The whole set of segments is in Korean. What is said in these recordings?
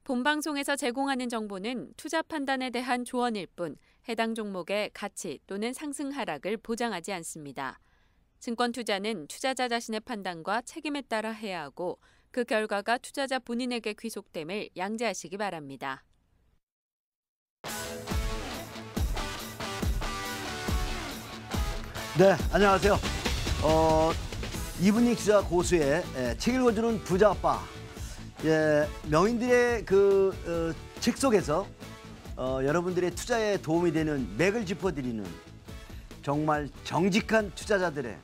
본방송에서 제공하는 정보는 투자 판단에 대한 조언일 뿐 해당 종목의 가치 또는 상승 하락을 보장하지 않습니다. 증권 투자는 투자자 자신의 판단과 책임에 따라 해야 하고 그 결과가 투자자 본인에게 귀속됨을 양지하시기 바랍니다. 네, 안녕하세요. 이분익 투자 고수의 책 읽어주는 부자 아빠. 명인들의 책 속에서 여러분들의 투자에 도움이 되는 맥을 짚어드리는 정말 정직한 투자자들의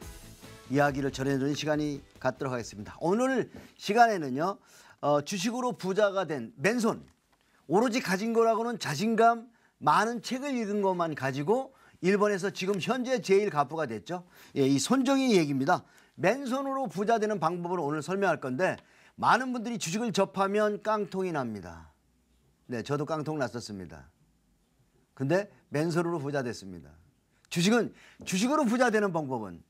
이야기를 전해드리는 시간이 갖도록 하겠습니다. 오늘 시간에는요, 주식으로 부자가 된 맨손, 오로지 가진 거라고는 자신감, 많은 책을 읽은 것만 가지고 일본에서 지금 현재 제일 가부가 됐죠. 이 손정희 얘기입니다. 맨손으로 부자 되는 방법을 오늘 설명할 건데 많은 분들이 주식을 접하면 깡통이 납니다. 네, 저도 깡통 났었습니다. 근데 맨손으로 부자 됐습니다. 주식으로 부자 되는 방법은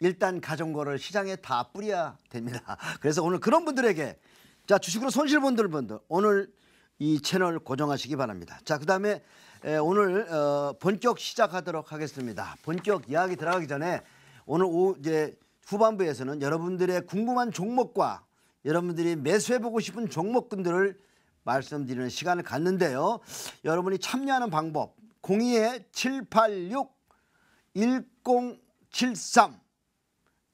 일단 가져온 거를 시장에 다 뿌려야 됩니다. 그래서 오늘 그런 분들에게 자, 주식으로 손실 본 분들 오늘 이 채널 고정하시기 바랍니다. 자, 그다음에 오늘 본격 시작하도록 하겠습니다. 본격 이야기 들어가기 전에 오늘 이제 후반부에서는 여러분들의 궁금한 종목과 여러분들이 매수해보고 싶은 종목군들을 말씀드리는 시간을 갖는데요. 여러분이 참여하는 방법 02-786-1073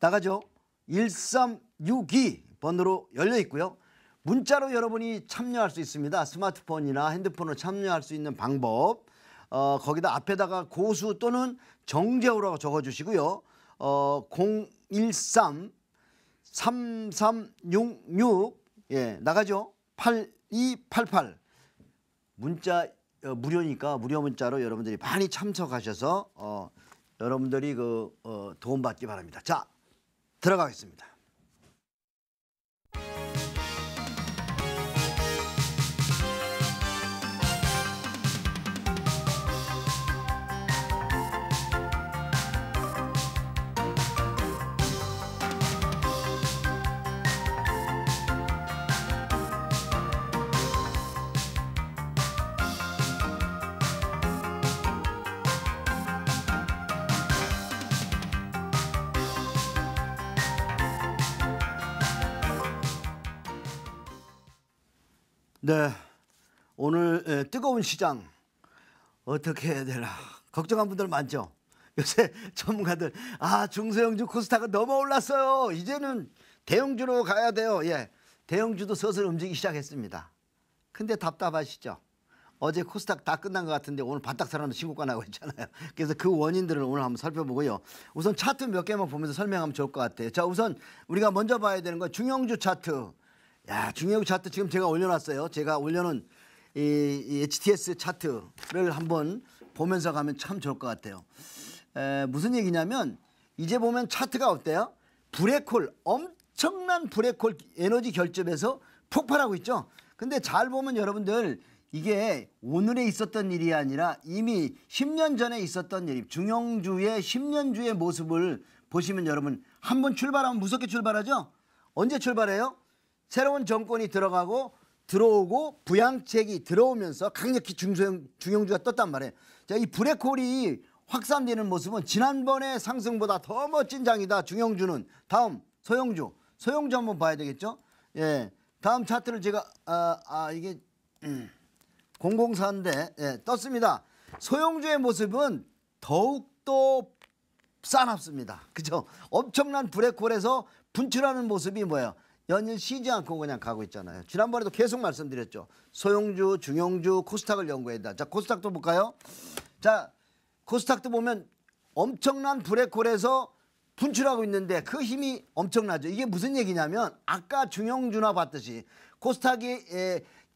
나가죠. 1362 번호로 열려 있고요. 문자로 여러분이 참여할 수 있습니다. 스마트폰이나 핸드폰으로 참여할 수 있는 방법 거기다 앞에다가 고수 또는 정재호라고 적어주시고요. 013-3366 나가죠. 8288 문자 무료니까 무료 문자로 여러분들이 많이 참석하셔서 여러분들이 도움받기 바랍니다. 자, 들어가겠습니다. 네, 오늘 뜨거운 시장 어떻게 해야 되나 걱정한 분들 많죠. 요새 전문가들 중소형주 코스닥은 너무 올랐어요. 이제는 대형주로 가야 돼요. 대형주도 슬슬 움직이기 시작했습니다. 근데 답답하시죠? 어제 코스닥 다 끝난 것 같은데 오늘 바닥 사람도 신고가 나고 있잖아요. 그래서 그 원인들을 오늘 한번 살펴보고요. 우선 차트 몇 개만 보면서 설명하면 좋을 것 같아요. 자, 우선 우리가 먼저 봐야 되는 건 중형주 차트. 중형주 차트 지금 제가 올려놨어요. 제가 올려놓은 이 HTS 차트를 한번 보면서 가면 참 좋을 것 같아요. 무슨 얘기냐면 이제 보면 차트가 어때요? 블랙홀, 엄청난 블랙홀 에너지 결집에서 폭발하고 있죠. 근데 잘 보면 여러분들 이게 오늘에 있었던 일이 아니라 이미 10년 전에 있었던 일, 중형주의 10년주의 모습을 보시면 여러분 한번 출발하면 무섭게 출발하죠. 언제 출발해요? 새로운 정권이 들어오고 부양책이 들어오면서 강력히 중형주가 떴단 말이에요. 자, 이 블랙홀이 확산되는 모습은 지난번의 상승보다 더 멋진 장이다. 중형주는. 다음 소형주 한번 봐야 되겠죠. 다음 차트를 제가 이게 004인데 떴습니다. 소형주의 모습은 더욱더 싸납습니다. 그죠? 엄청난 블랙홀에서 분출하는 모습이 뭐예요? 연일 쉬지 않고 그냥 가고 있잖아요. 지난번에도 계속 말씀드렸죠. 소형주, 중형주, 코스닥을 연구해야 된다. 자, 코스닥도 볼까요? 자, 코스닥도 보면 엄청난 블랙홀에서 분출하고 있는데 그 힘이 엄청나죠. 이게 무슨 얘기냐면 아까 중형주나 봤듯이 코스닥이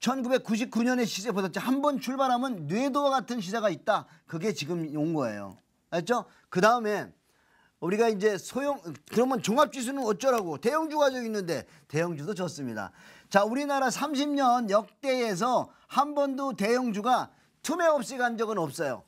1999년의 시세 보셨죠. 한번 출발하면 뇌도와 같은 시세가 있다. 그게 지금 온 거예요. 알죠? 그 다음에 우리가 이제 그러면 종합지수는 어쩌라고? 대형주 가지고 있는데 대형주도 좋습니다. 자, 우리나라 30년 역대에서 한 번도 대형주가 투매 없이 간 적은 없어요.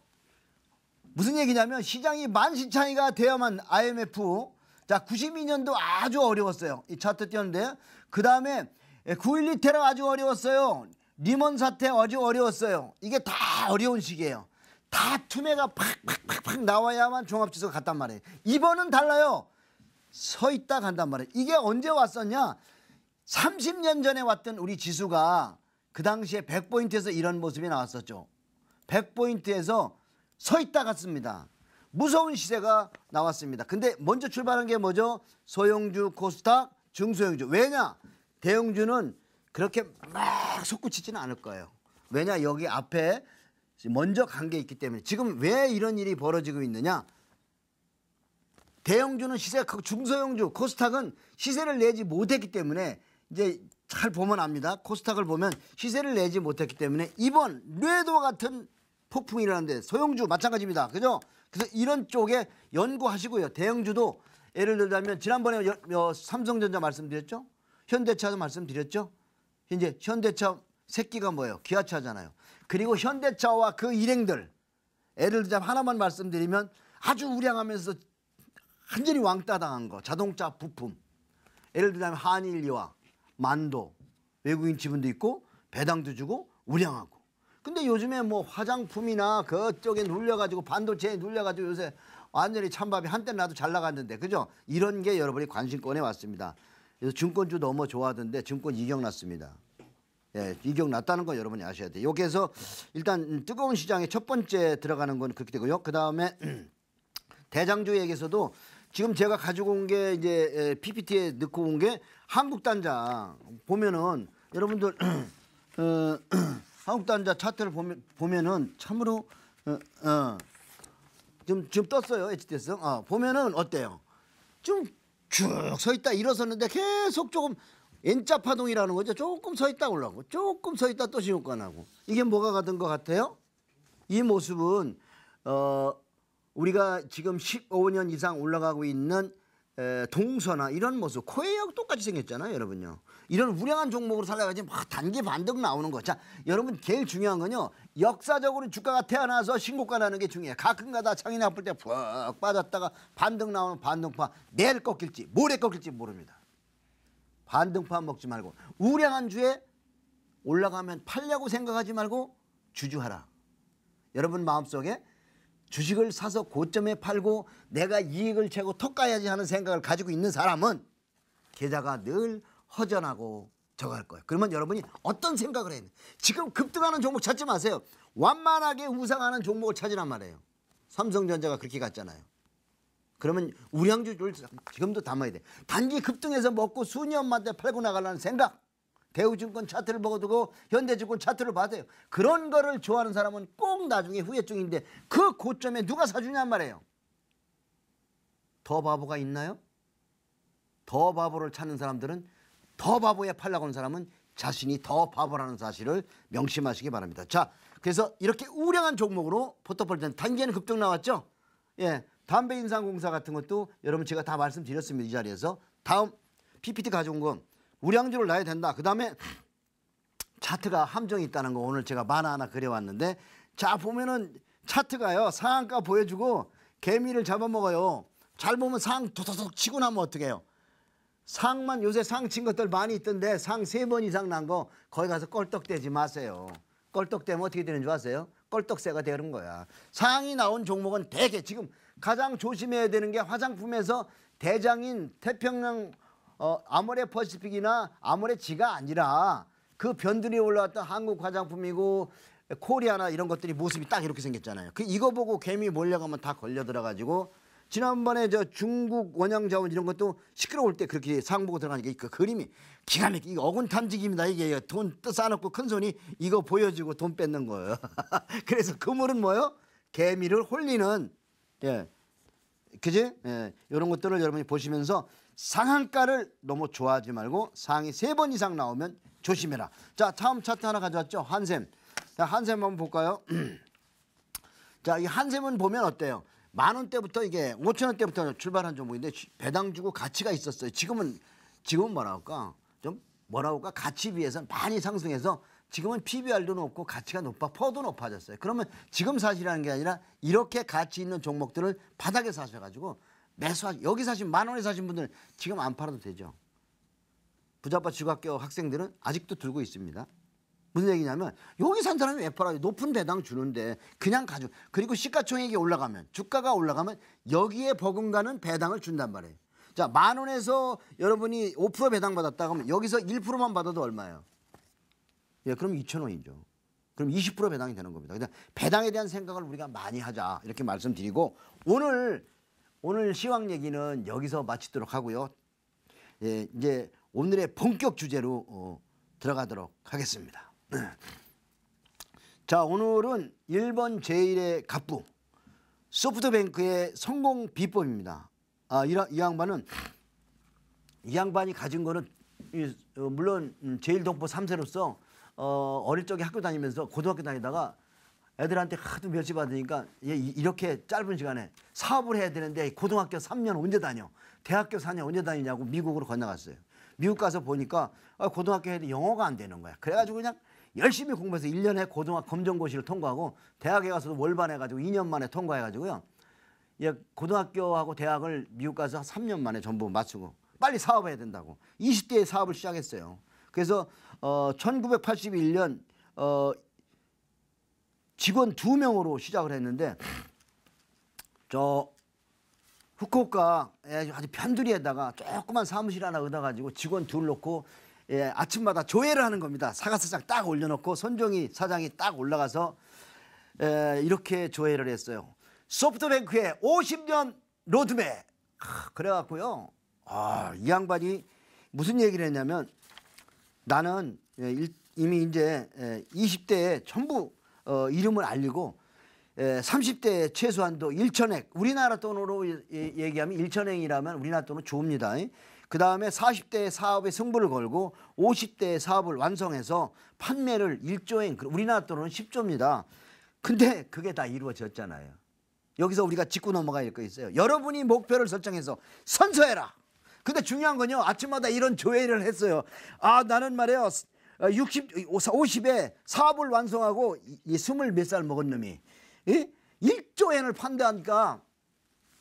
무슨 얘기냐면 시장이 만시창이가 돼야만 IMF. 자, 92년도 아주 어려웠어요. 이 차트 띄었는데 그 다음에 9.12 테러 아주 어려웠어요. 리먼 사태 아주 어려웠어요. 이게 다 어려운 시기예요. 다 투매가 팍팍팍팍 나와야만 종합지수가 갔단 말이에요. 이번은 달라요. 서 있다 간단 말이에요. 이게 언제 왔었냐? 30년 전에 왔던 우리 지수가 그 당시에 100포인트에서 이런 모습이 나왔었죠. 100포인트에서 서 있다 갔습니다. 무서운 시세가 나왔습니다. 근데 먼저 출발한 게 뭐죠? 소형주, 코스닥, 중소형주. 왜냐? 대형주는 그렇게 막 솟구치지는 않을 거예요. 왜냐? 여기 앞에 먼저 간 게 있기 때문에. 지금 왜 이런 일이 벌어지고 있느냐? 대형주는 시세가 크고 중소형주, 코스닥은 시세를 내지 못했기 때문에 이제 잘 보면 압니다. 코스닥을 보면 시세를 내지 못했기 때문에 이번 뇌도와 같은 폭풍이 일어났는데 소형주 마찬가지입니다. 그죠? 그래서 이런 쪽에 연구하시고요. 대형주도 예를 들자면 지난번에 삼성전자 말씀드렸죠? 현대차도 말씀드렸죠? 이제 현대차 새끼가 뭐예요? 기아차잖아요. 그리고 현대차와 그 일행들 예를 들자면 하나만 말씀드리면 아주 우량하면서 완전히 왕따 당한 거 자동차 부품 예를 들자면 한일리와 만도 외국인 지분도 있고 배당도 주고 우량하고 근데 요즘에 뭐 화장품이나 그쪽에 눌려가지고 반도체에 눌려가지고 요새 완전히 찬밥이 한때 나도 잘 나갔는데 그죠? 이런 게 여러분이 관심권에 왔습니다. 그래서 증권주 너무 좋아하던데 증권 이격 났습니다. 예, 이격 났다는 거 여러분이 아셔야 돼요. 여기에서 일단 뜨거운 시장에 첫 번째 들어가는 건 그렇게 되고요. 그 다음에 대장주에게서도 지금 제가 가지고 온 게 이제 PPT에 넣고 온 게 한국단자 보면은 여러분들 한국단자 차트를 보면은 참으로 지금 떴어요. HTS. 보면은 어때요? 좀 쭉 서 있다 일어섰는데 계속 조금 N자 파동이라는 거죠. 조금 서 있다 올라오고 조금 서 있다 또 신고가나고 이게 뭐가 같은 것 같아요? 이 모습은 우리가 지금 15년 이상 올라가고 있는 동서나 이런 모습 코웨이하고 똑같이 생겼잖아요. 여러분요. 이런 우량한 종목으로 살아가지 막 단기 반등 나오는 거. 자, 여러분 제일 중요한 건요. 역사적으로 주가가 태어나서 신고가 나는 게 중요해요. 가끔가다 창이 나쁠 때 푹 빠졌다가 반등 나오는 반등파 내일 꺾일지 모레 꺾일지 모릅니다. 반등파 먹지 말고 우량한 주에 올라가면 팔려고 생각하지 말고 주주하라. 여러분 마음속에 주식을 사서 고점에 팔고 내가 이익을 채고 턱 가야지 하는 생각을 가지고 있는 사람은 계좌가 늘 허전하고 저갈 거예요. 그러면 여러분이 어떤 생각을 해야 돼요? 지금 급등하는 종목 찾지 마세요. 완만하게 우상하는 종목을 찾으란 말이에요. 삼성전자가 그렇게 갔잖아요. 그러면 우량주를 지금도 담아야 돼. 단기 급등해서 먹고 수년만에 팔고 나가려는 생각. 대우증권 차트를 먹어두고 현대증권 차트를 받아요. 그런 거를 좋아하는 사람은 꼭 나중에 후회증인데 그 고점에 누가 사주냔 말이에요. 더 바보가 있나요? 더 바보를 찾는 사람들은 더 바보에 팔려고 하는 사람은 자신이 더 바보라는 사실을 명심하시기 바랍니다. 자, 그래서 이렇게 우량한 종목으로 포트폴리오는 단기에는 급등 나왔죠. 예, 담배인상공사 같은 것도 여러분 제가 다 말씀드렸습니다. 이 자리에서. 다음 PPT 가져온 건 우량주를 놔야 된다. 그 다음에 차트가 함정이 있다는 거 오늘 제가 만화 하나 그려왔는데 자 보면은 차트가요 상한가 보여주고 개미를 잡아먹어요. 잘 보면 상 도도독 치고 나면 어떻게 해요? 상만 요새 상 친 것들 많이 있던데 상 3번 이상 난 거 거기 가서 껄떡대지 마세요. 껄떡대면 어떻게 되는 줄 아세요? 껄떡새가 되는 거야. 상이 나온 종목은 대개 지금 가장 조심해야 되는 게 화장품에서 대장인 태평양 아모레 퍼시픽이나 아모레 지가 아니라 그 변들이 올라왔던 한국 화장품이고 코리아나 이런 것들이 모습이 딱 이렇게 생겼잖아요. 이거 보고 개미 몰려가면 다 걸려 들어가지고 지난번에 저 중국 원양자원 이런 것도 시끄러울 때 그렇게 상 보고 들어가니까 그 그림이 기가 막히게 어군 탐지기입니다. 이게 돈 쌓아놓고 큰 손이 이거 보여주고 돈 뺏는 거예요. 그래서 그물은 뭐예요? 개미를 홀리는 예, 그지? 예, 이런 것들을 여러분이 보시면서 상한가를 너무 좋아하지 말고 상이 3번 이상 나오면 조심해라. 자, 다음 차트 하나 가져왔죠. 한샘. 자, 한샘 한번 볼까요? 자, 이 한샘은 보면 어때요? 10,000원대부터 이게 5,000원대부터 출발한 종목인데 배당 주고 가치가 있었어요. 지금은 뭐라 할까? 좀 뭐라 할까? 가치 비해서는 많이 상승해서 지금은 PBR도 높고 가치가 높아 퍼도 높아졌어요. 그러면 지금 사시라는 게 아니라 이렇게 가치 있는 종목들을 바닥에 사셔가지고 여기 사신 10,000원에 사신 분들은 지금 안 팔아도 되죠. 부자빠 중학교 학생들은 아직도 들고 있습니다. 무슨 얘기냐면 여기 산 사람이 왜 팔아요? 높은 배당 주는데 그냥 가져. 그리고 시가총액이 올라가면 주가가 올라가면 여기에 버금가는 배당을 준단 말이에요. 자, 10,000원에서 여러분이 5% 배당 받았다 하면 여기서 1%만 받아도 얼마예요? 예, 그럼 2,000원이죠. 그럼 20% 배당이 되는 겁니다. 그냥 배당에 대한 생각을 우리가 많이 하자 이렇게 말씀드리고 오늘 시황 얘기는 여기서 마치도록 하고요. 예, 이제 오늘의 본격 주제로 들어가도록 하겠습니다. 자, 오늘은 1번 제1의 갑부 소프트뱅크의 성공 비법입니다. 이 양반이 가진 거는 물론 제1동포 3세로서 어릴 적에 학교 다니면서 고등학교 다니다가 애들한테 하도 멸시 받으니까 이렇게 짧은 시간에 사업을 해야 되는데 고등학교 3년 언제 다녀? 대학교 4년 언제 다니냐고 미국으로 건너갔어요. 미국 가서 보니까 고등학교 해도 영어가 안 되는 거야. 그래가지고 그냥 열심히 공부해서 1년에 고등학교 검정고시를 통과하고 대학에 가서도 월반해가지고 2년 만에 통과해가지고요. 고등학교하고 대학을 미국 가서 3년 만에 전부 마치고 빨리 사업해야 된다고 20대에 사업을 시작했어요. 그래서 1981년 직원 2명으로 시작을 했는데 저 후쿠오카에 아주 편두리에다가 조그만 사무실 하나 얻어가지고 직원 2 놓고 아침마다 조회를 하는 겁니다. 사과사장 딱 올려놓고 손정희 사장이 딱 올라가서 이렇게 조회를 했어요. 소프트뱅크의 50년 로드맵. 그래갖고요. 이 양반이 무슨 얘기를 했냐면 나는 이미 이제 20대에 전부 이름을 알리고 30대에 최소한도 1천액 우리나라 돈으로 얘기하면 1천액이라면 우리나라 돈은 좋습니다. 그 다음에 40대에 사업에 승부를 걸고 50대에 사업을 완성해서 판매를 1조엔 우리나라 돈은 10조입니다. 근데 그게 다 이루어졌잖아요. 여기서 우리가 짚고 넘어가야 할 거 있어요. 여러분이 목표를 설정해서 선서해라. 근데 중요한 건요. 아침마다 이런 조회를 했어요. 나는 말이에요. 50에 사업을 완성하고 20몇 살 먹은 놈이 1조엔을 판다니까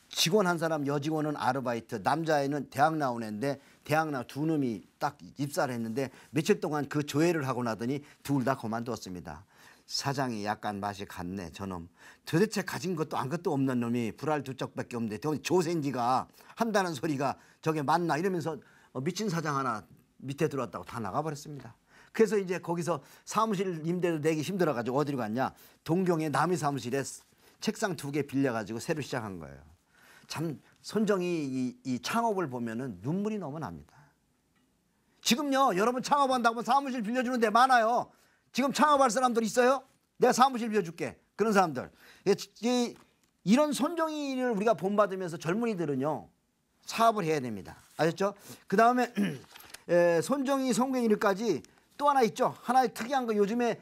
직원 한 사람 여직원은 아르바이트 남자애는 대학 나온 애인데 대학 나온 2놈이 딱 입사를 했는데 며칠 동안 그 조회를 하고 나더니 둘 다 그만두었습니다. 사장이 약간 맛이 갔네 저놈. 도대체 가진 것도 안 것도 없는 놈이 불알 2짝밖에 없는데 조생지가 한다는 소리가 저게 맞나 이러면서 미친 사장 하나 밑에 들어왔다고 다 나가버렸습니다. 그래서 이제 거기서 사무실 임대도 내기 힘들어가지고 어디로 갔냐. 동경의 남의 사무실에 책상 2개 빌려가지고 새로 시작한 거예요. 참 손정이 이 창업을 보면은 눈물이 너무 납니다. 지금요 여러분 창업한다고 사무실 빌려주는 데 많아요. 지금 창업할 사람들 있어요? 내가 사무실 빌려줄게. 그런 사람들. 이런 손정이를 우리가 본받으면서 젊은이들은요 사업을 해야 됩니다. 아셨죠? 그 다음에 손정이 성공일까지 또 하나 있죠. 하나의 특이한 거 요즘에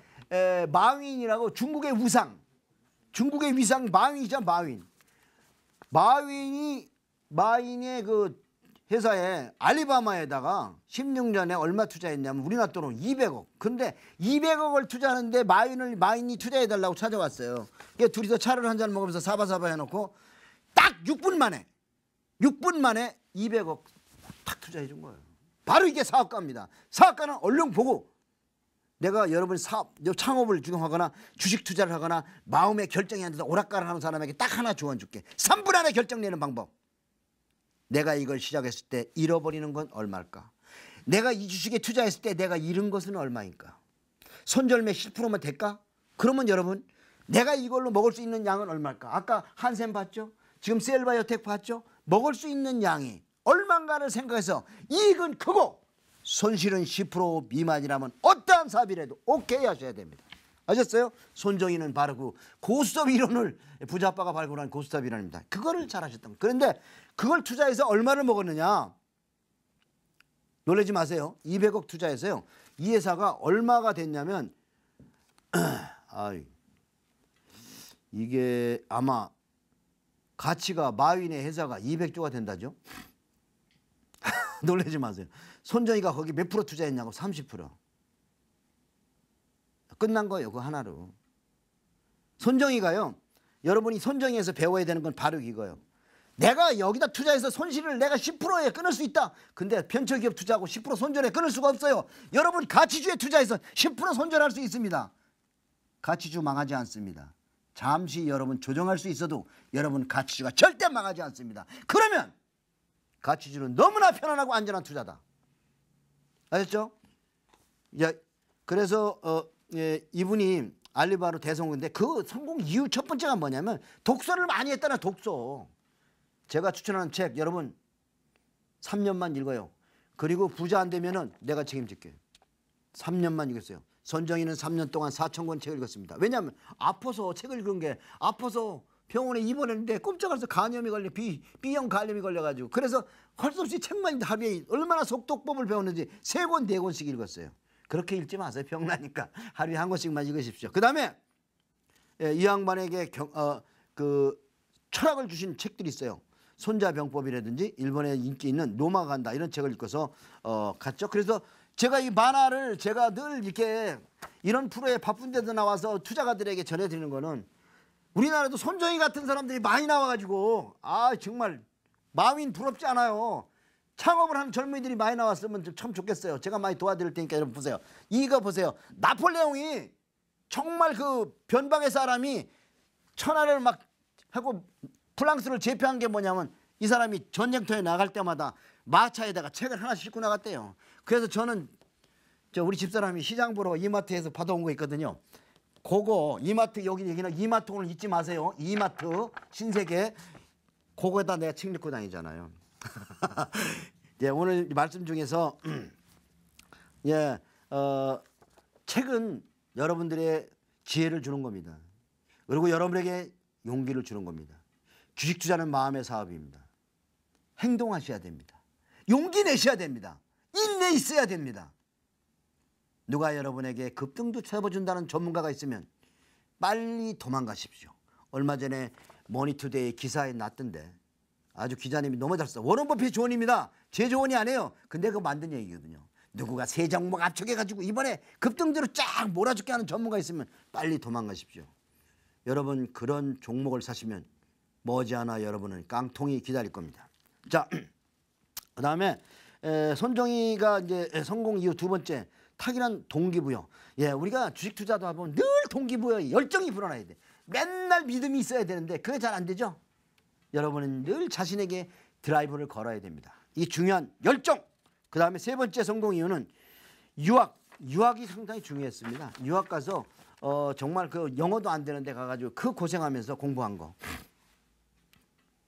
마윈이라고 중국의 위상 마윈이죠. 마윈의 그 회사에 알리바마에다가 16년에 얼마 투자했냐면 우리나라 돈으로 200억. 근데 200억을 투자하는데 마윈이 투자해달라고 찾아왔어요. 그러니까 둘이서 차를 한잔 먹으면서 사바사바 해놓고 딱 6분 만에 200억 탁 투자해 준 거예요. 바로 이게 사업가입니다. 사업가는 얼른 보고 내가 여러분 창업을 하거나 주식 투자를 하거나 마음의 결정이 안 돼서 오락가락 하는 사람에게 딱 하나 조언 줄게. 3분 안에 결정 내는 방법. 내가 이걸 시작했을 때 잃어버리는 건 얼마일까? 내가 이 주식에 투자했을 때 내가 잃은 것은 얼마일까? 손절매 10%만 될까? 그러면 여러분 내가 이걸로 먹을 수 있는 양은 얼마일까? 아까 한샘 봤죠? 지금 셀바이오텍 봤죠? 먹을 수 있는 양이 얼마인가를 생각해서 이익은 크고 손실은 10% 미만이라면 어떠한 사업이라도 오케이 하셔야 됩니다. 아셨어요? 손정희는 바로 그 고스톱 이론을 부자아빠가 발굴한 고스톱 이론입니다. 그거를 잘하셨던. 그런데 그걸 투자해서 얼마를 먹었느냐? 놀라지 마세요. 200억 투자해서요. 이 회사가 얼마가 됐냐면 이게 아마 가치가 마윈의 회사가 200조가 된다죠. 놀라지 마세요. 손정희가 거기 몇 프로 투자했냐고 30%. 끝난 거예요. 그거 하나로. 손정희가요. 여러분이 손정희에서 배워야 되는 건 바로 이거예요. 내가 여기다 투자해서 손실을 내가 10%에 끊을 수 있다. 근데 벤처기업 투자하고 10% 손절에 끊을 수가 없어요. 여러분 가치주에 투자해서 10% 손절할 수 있습니다. 가치주 망하지 않습니다. 잠시 여러분 조정할 수 있어도 여러분 가치주가 절대 망하지 않습니다. 그러면 가치주는 너무나 편안하고 안전한 투자다. 아셨죠? 그래서 이분이 알리바바로 대성공인데 그 성공 이유 첫 번째가 뭐냐면 독서를 많이 했다는 독서. 제가 추천하는 책 여러분 3년만 읽어요. 그리고 부자 안 되면은 내가 책임질게요. 3년만 읽었어요. 손정희는 3년 동안 4,000권 책을 읽었습니다. 왜냐하면 아파서 책을 읽은 게 아파서 병원에 입원했는데 꼼짝없이 간염이 걸려 B형 간염이 걸려가지고 그래서 할 수 없이 책만 읽는데 하루에 얼마나 속독법을 배웠는지 3권 4권씩 읽었어요. 그렇게 읽지 마세요. 병나니까 하루에 한 권씩만 읽으십시오. 그 다음에 이 양반에게 그 철학을 주신 책들이 있어요. 손자병법이라든지 일본에 인기 있는 로마 간다 이런 책을 읽어서 갔죠. 그래서 제가 이 만화를 제가 늘 이렇게 이런 프로에 바쁜 데도 나와서 투자가들에게 전해드리는 거는 우리나라도 손정희 같은 사람들이 많이 나와가지고 정말 마음이 부럽지 않아요. 창업을 하는 젊은이들이 많이 나왔으면 참 좋겠어요. 제가 많이 도와드릴 테니까 여러분 보세요. 이거 보세요. 나폴레옹이 정말 그 변방의 사람이 천하를 막 하고 프랑스를 제패한 게 뭐냐면 이 사람이 전쟁터에 나갈 때마다 마차에다가 책을 하나씩 싣고 나갔대요. 그래서 저는 우리 집사람이 시장 보러 이마트에서 받아온 거 있거든요. 그거 이마트 여기는 이마트 오늘 잊지 마세요. 이마트 신세계 그거에다 내가 책 읽고 다니잖아요. 오늘 말씀 중에서 책은 여러분들의 지혜를 주는 겁니다. 그리고 여러분에게 용기를 주는 겁니다. 주식 투자는 마음의 사업입니다. 행동하셔야 됩니다. 용기 내셔야 됩니다. 인내 있어야 됩니다. 누가 여러분에게 급등도 쳐봐준다는 전문가가 있으면 빨리 도망가십시오. 얼마 전에 머니투데이 기사에 났던데 아주 기자님이 너무 잘 써. 워런 버핏 조언입니다. 제 조언이 아니에요. 근데 그거 만든 얘기거든요. 누구가 세 종목 압축해가지고 이번에 급등대로 쫙 몰아줄게 하는 전문가 있으면 빨리 도망가십시오. 여러분 그런 종목을 사시면 머지않아 여러분은 깡통이 기다릴 겁니다. 자, 그 다음에 손정희가 이제 성공 이후 두 번째 탁월한 동기부여. 우리가 주식 투자도 하면 늘 동기부여 열정이 불어나야 돼. 맨날 믿음이 있어야 되는데 그게 잘 안 되죠. 여러분은 늘 자신에게 드라이브를 걸어야 됩니다. 이 중요한 열정. 그 다음에 세 번째 성공 이유는 유학이 상당히 중요했습니다. 유학 가서 정말 그 영어도 안 되는데 가가지고 그 고생하면서 공부한 거.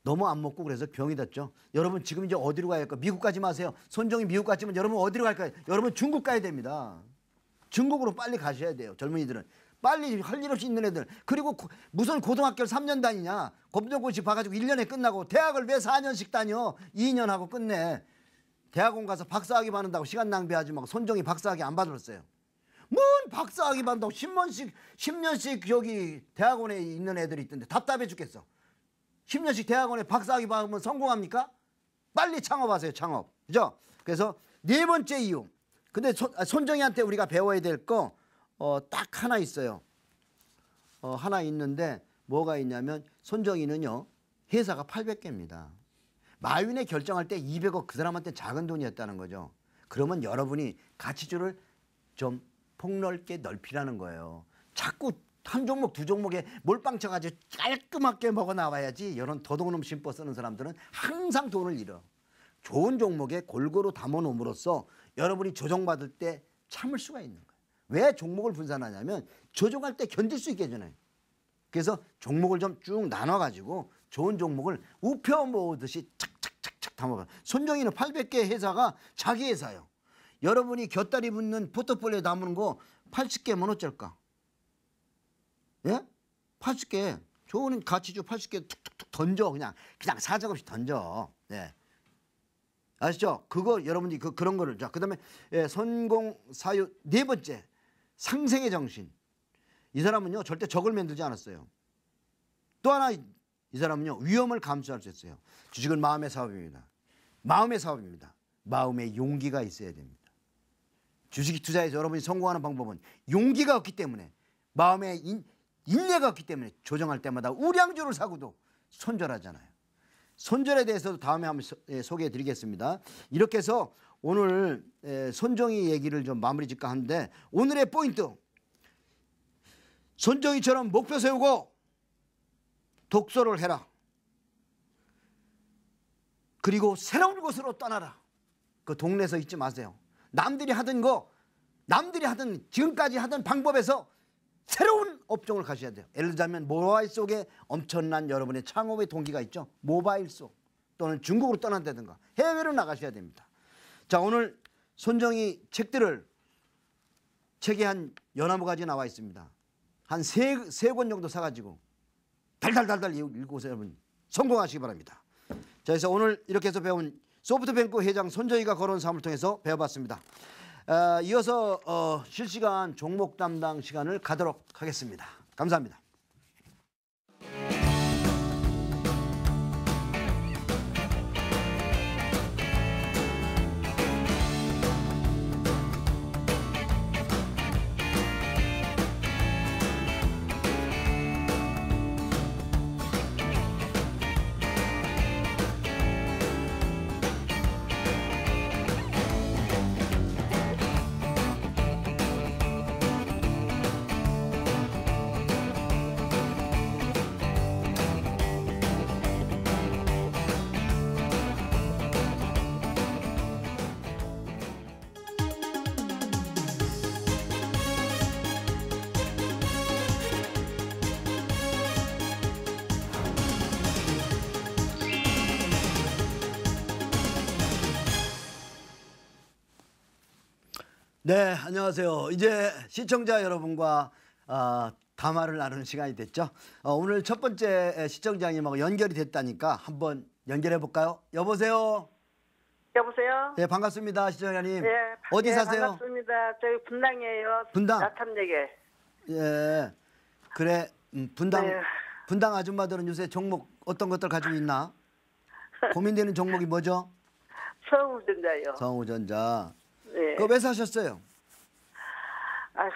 너무 안 먹고 그래서 병이 됐죠. 여러분 지금 이제 어디로 가야 할까? 미국 가지 마세요. 손정희 미국 갔지만 여러분 어디로 갈까요? 여러분 중국 가야 됩니다. 중국으로 빨리 가셔야 돼요. 젊은이들은. 빨리 할 일 없이 있는 애들. 그리고 무슨 고등학교를 3년 다니냐. 검정고시 봐가지고 1년에 끝나고 대학을 왜 4년씩 다녀. 2년 하고 끝내. 대학원 가서 박사학위 받는다고 시간 낭비하지 말고 손정희 박사학위 안 받았어요. 뭔 박사학위 받는다고 10년씩 여기 대학원에 있는 애들이 있던데 답답해 죽겠어. 10년씩 대학원에 박사학위 받으면 성공합니까? 빨리 창업하세요. 창업. 그죠? 그래서 네 번째 이유. 근데 손정희한테 우리가 배워야 될 거 딱 하나 있어요. 하나 있는데 뭐가 있냐면 손정희는요. 회사가 800개입니다. 마윈에 결정할 때 200억 그 사람한테 작은 돈이었다는 거죠. 그러면 여러분이 가치주를 좀 폭넓게 넓히라는 거예요. 자꾸 한 종목 두 종목에 몰빵 쳐가지고 깔끔하게 먹어 나와야지. 이런 도둑놈 심보 쓰는 사람들은 항상 돈을 잃어. 좋은 종목에 골고루 담아 놓음으로써 여러분이 조정받을 때 참을 수가 있는 거예요. 왜 종목을 분산하냐면 조정할 때 견딜 수 있게 해주나요. 그래서 종목을 좀 쭉 나눠가지고 좋은 종목을 우표 모으듯이 착착착착 담아봐요. 손정희는 800개 회사가 자기 회사예요. 여러분이 곁다리 붙는 포트폴리오에 담는 거 80개면 어쩔까? 예? 80개. 좋은 가치주 80개 툭툭툭 던져. 그냥 사정없이 던져. 예. 아시죠? 그거 여러분들이 그런 거를. 자, 그다음에 선공 사유 네 번째. 상생의 정신. 이 사람은요. 절대 적을 만들지 않았어요. 또 하나 이 사람은요. 위험을 감수할 수 있어요. 주식은 마음의 사업입니다. 마음의 사업입니다. 마음에 용기가 있어야 됩니다. 주식 투자에서 여러분이 성공하는 방법은 용기가 없기 때문에 마음에 인내가 없기 때문에 조정할 때마다 우량주를 사고도 손절하잖아요. 손절에 대해서도 다음에 한번 소개해 드리겠습니다. 이렇게 해서 오늘 손정희 얘기를 좀 마무리 짓까 하는데 오늘의 포인트. 손정희처럼 목표 세우고 독서를 해라. 그리고 새로운 곳으로 떠나라. 그 동네에서 있지 마세요. 남들이 하던 지금까지 하던 방법에서 새로운 업종을 가셔야 돼요. 예를 들자면 모바일 속에 엄청난 여러분의 창업의 동기가 있죠. 모바일 속 또는 중국으로 떠난다든가 해외로 나가셔야 됩니다. 자, 오늘 손정희 책이 한 19가지 나와 있습니다. 한 세 권 정도 사가지고 달달달달 읽고서 여러분 성공하시기 바랍니다. 자, 그래서 오늘 이렇게 해서 배운 소프트뱅크 회장 손정희가 걸어온 삶을 통해서 배워봤습니다. 이어서 실시간 종목 담당 시간을 가도록 하겠습니다. 감사합니다. 네, 안녕하세요. 이제 시청자 여러분과 담화를 나누는 시간이 됐죠. 오늘 첫 번째 시청자님하고 연결이 됐다니까 한번 연결해 볼까요? 여보세요. 여보세요? 네, 반갑습니다, 시청자님. 네, 어디 사세요? 반갑습니다. 저희 분당이에요. 분당? 나탐역에. 예, 그래. 분당 네. 분당 아줌마들은 요새 종목 어떤 것들 가지고 있나? 고민되는 종목이 뭐죠? 서울전자요. 성우전자. 네. 그거 왜 사셨어요? 아휴,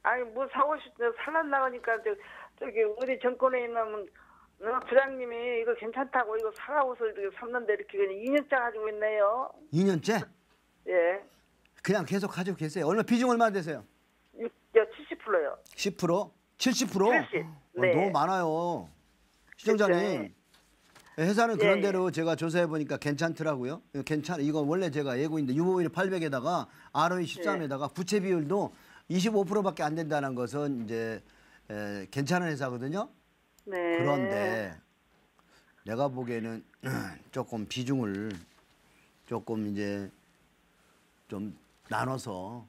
아니 뭐 사고 싶어 살란나가니까 저기 어디 정권에 있는 부장님이 이거 괜찮다고 이거 사라고서 이렇게 샀는데 이렇게 그냥 2년째 가지고 있네요. 2년째? 예. 그냥 계속 가지고 계세요. 비중 얼마 되세요? 70%요. 10%? 70%? 70. 네. 너무 많아요. 시청자님. 그쵸. 회사는 예, 그런 예. 대로 제가 조사해 보니까 괜찮더라고요. 이거 원래 제가 예고 있는데 유보율 800에다가 ROE 13에다가 부채 비율도 25%밖에 안 된다는 것은 이제 괜찮은 회사거든요. 네. 그런데 내가 보기에는 조금 비중을 조금 이제 좀 나눠서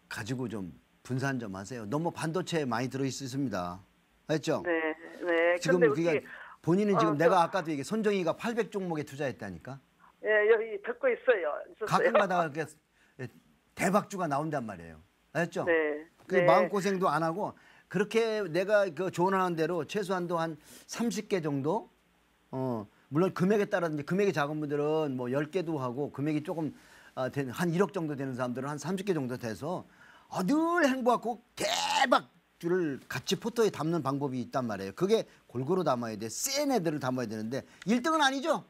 가지고 좀 분산 좀 하세요. 너무 반도체에 많이 들어 있습니다. 알죠? 네. 네. 지금 근데 그러니까 어떻게 본인은 지금 내가 아까도 얘기 손정희가 800종목에 투자했다니까. 예, 여기 듣고 있어요. 있었어요. 가끔 가다가 이렇게 대박주가 나온단 말이에요. 알죠? 네. 그 네. 마음고생도 안 하고 그렇게 내가 그 조언하는 대로 최소한도 한 30개 정도 물론 금액에 따라 이제 금액이 작은 분들은 뭐 10개도 하고 금액이 조금 한 1억 정도 되는 사람들은 한 30개 정도 돼서 늘 행복하고 대박주를 같이 포토에 담는 방법이 있단 말이에요. 그게 골고루 담아야 돼. 센 애들을 담아야 되는데 1등은 아니죠?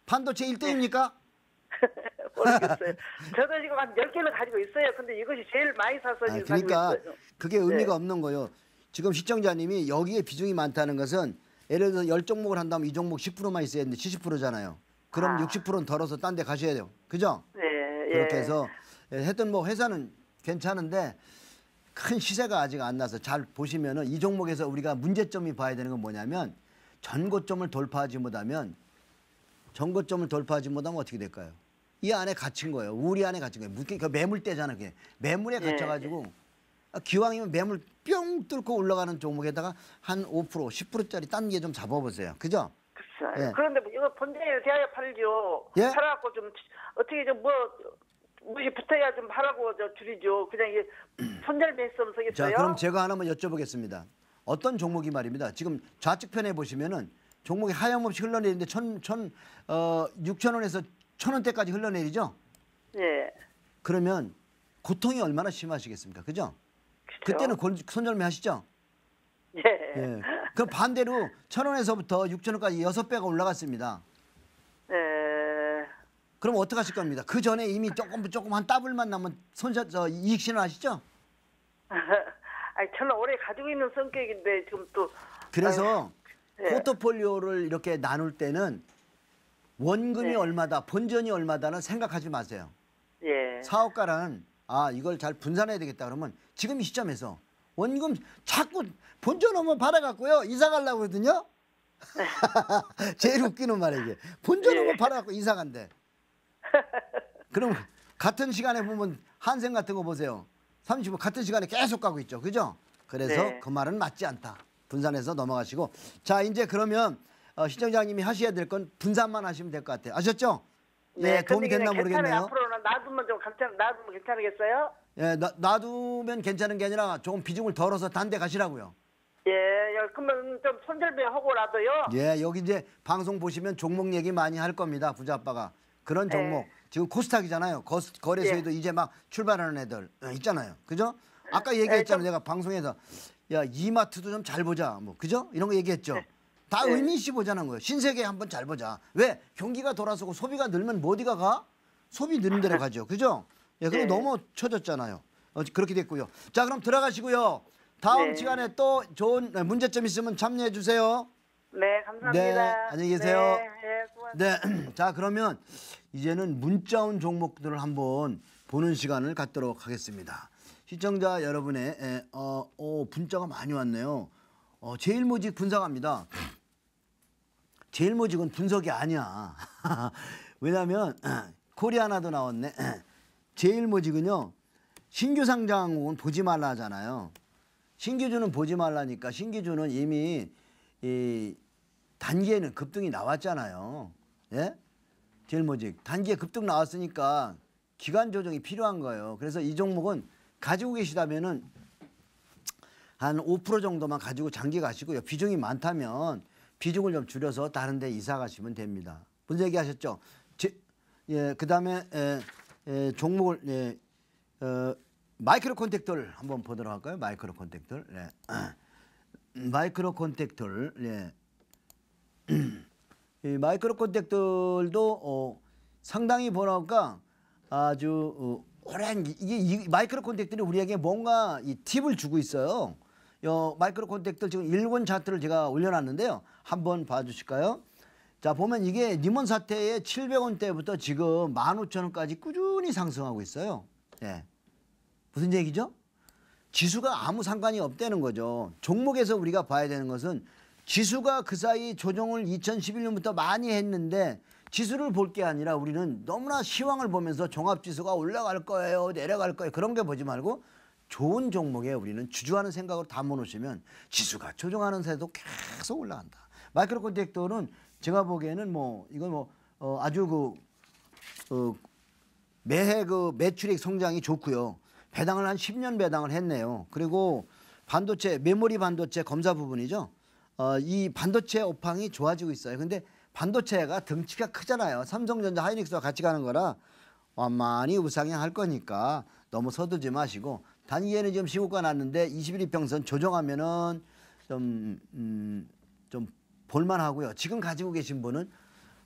반도체 1등입니까? 모르겠어요. 저도 지금 한 10개는 가지고 있어요. 근데 이것이 제일 많이 사서 지금 그러니까 가지고 있어요. 그게 의미가 네. 없는 거예요. 지금 시청자님이 여기에 비중이 많다는 것은 예를 들어서 10종목을 한다면 이 종목 10%만 있어야 되는데 70%잖아요. 그럼 60%는 덜어서 딴 데 가셔야 돼요. 그죠? 네. 그렇게 예. 해서 하여튼 뭐 회사는 괜찮은데 큰 시세가 아직 안 나서 잘 보시면은 이 종목에서 우리가 문제점이 봐야 되는 건 뭐냐면 전고점을 돌파하지 못하면 어떻게 될까요? 이 안에 갇힌 거예요. 우리 안에 갇힌 거예요. 그 매물대잖아. 그게 매물에 네. 갇혀가지고 기왕이면 매물 뿅 뚫고 올라가는 종목에다가 한 5%, 10%짜리 딴 게 좀 잡아보세요. 그죠? 그렇죠. 예. 그런데 뭐 이거 본전에 대하여 팔죠. 예? 팔아갖고 좀 어떻게 좀 무시 붙어야 좀 하라고 줄이죠. 그냥 이게 손절매 했으면 자, 쓰겠어요. 그럼 제가 하나만 여쭤보겠습니다. 어떤 종목이 말입니다. 지금 좌측편에 보시면은 종목이 하염없이 흘러내리는데 6,000원에서 1,000원대까지 흘러내리죠? 예. 그러면 고통이 얼마나 심하시겠습니까? 그죠? 그렇죠. 그때는 손절매 하시죠? 예. 예. 그럼 반대로 1,000원에서부터 6,000원까지 6배가 올라갔습니다. 그럼 어떻게 하실 겁니다? 그 전에 이미 조금 한 따블만 나면 이익 신청하시죠? 아니 저는 오래 가지고 있는 성격인데 지금 또 그래서 예. 포트폴리오를 이렇게 나눌 때는 원금이 네. 얼마다, 본전이 얼마다는 생각하지 마세요. 예. 사업가라는 이걸 잘 분산해야 되겠다 그러면 지금 이 시점에서 원금 자꾸 본전 오면 받아갖고요 이사 가려고 그러거든요. 제일 웃기는 말이에요. 이게. 본전 오면 받아갖고 이사 간대. 그럼 같은 시간에 보면 한생 같은 거 보세요. 35 같은 시간에 계속 가고 있죠. 그죠? 그래서 네. 그 말은 맞지 않다. 분산해서 넘어가시고. 자, 이제 그러면 시청자님이 하셔야 될 건 분산만 하시면 될 것 같아요. 아셨죠? 예, 도움이 근데 됐나 그냥 괜찮아요. 모르겠네요. 앞으로는 놔두면 좀 놔두면 괜찮겠어요? 예, 놔두면 괜찮은 게 아니라 조금 비중을 덜어서 단 데 가시라고요. 예, 그러면 좀 손절비 하고라도요. 예, 여기 이제 방송 보시면 종목 얘기 많이 할 겁니다. 부자 아빠가. 그런 종목. 예. 지금 코스닥이잖아요. 거래소에도 이제 막 출발하는 애들 있잖아요. 그죠? 아까 얘기했잖아요. 내가 방송에서 야, 이마트도 좀 잘 보자. 뭐 그죠? 이런 거 얘기했죠. 다 네. 의미 있이 보자는 거예요. 신세계 한번 잘 보자. 왜? 경기가 돌아서고 소비가 늘면 뭐 어디가 가? 소비 느는 데로 가죠. 그죠? 예, 그럼 네. 너무 쳐졌잖아요. 그렇게 됐고요. 자, 그럼 들어가시고요. 다음 네. 시간에 또 좋은 문제점 있으면 참여해 주세요. 네, 감사합니다. 네, 안녕히 계세요. 네, 수고하셨습니다. 네, 자 그러면 이제는 문자 온 종목들을 한번 보는 시간을 갖도록 하겠습니다. 시청자 여러분의 문자가 많이 왔네요. 제일모직 분석합니다. 제일모직은 분석이 아니야. 왜냐하면 코리아나도 나왔네. 제일모직은요. 신규 상장은 보지 말라 하잖아요. 신규주는 보지 말라니까 신규주는 이미 이 단기에는 급등이 나왔잖아요. 예? 제일모직 단기에 급등 나왔으니까 기간 조정이 필요한 거예요. 그래서 이 종목은 가지고 계시다면은 한 5% 정도만 가지고 장기 가시고요. 비중이 많다면 비중을 좀 줄여서 다른 데 이사 가시면 됩니다. 무슨 얘기 하셨죠? 예, 그다음에 종목을 마이크로 콘택터를 한번 보도록 할까요? 마이크로 콘택터. 네. 마이크로 콘택터를 예. 이 마이크로 콘택터도 상당히 보니까 아주 오랜 이 마이크로 콘택터들이 우리에게 뭔가 이 팁을 주고 있어요. 마이크로 콘택터 지금 일본 차트를 제가 올려놨는데요. 한번 봐주실까요? 자 보면 이게 니몬 사태의 700원대부터 지금 15,000원까지 꾸준히 상승하고 있어요. 예. 무슨 얘기죠? 지수가 아무 상관이 없다는 거죠. 종목에서 우리가 봐야 되는 것은 지수가 그 사이 조정을 2011년부터 많이 했는데 지수를 볼 게 아니라 우리는 너무나 시황을 보면서 종합지수가 올라갈 거예요, 내려갈 거예요. 그런 게 보지 말고 좋은 종목에 우리는 주주하는 생각으로 담아놓으시면 지수가 조정하는 새도 계속 올라간다. 마이크로 콘택터는 제가 보기에는 아주 매해 그 매출액 성장이 좋고요. 배당을 한 10년 배당을 했네요. 그리고 반도체, 메모리 반도체 검사 부분이죠. 이 반도체 업황이 좋아지고 있어요. 근데 반도체가 덩치가 크잖아요. 삼성전자, 하이닉스와 같이 가는 거라 완만히 우상향할 거니까 너무 서두지 마시고 단기에는 지금 신고가 났는데 21일 평선 조정하면은 좀 볼만하고요. 지금 가지고 계신 분은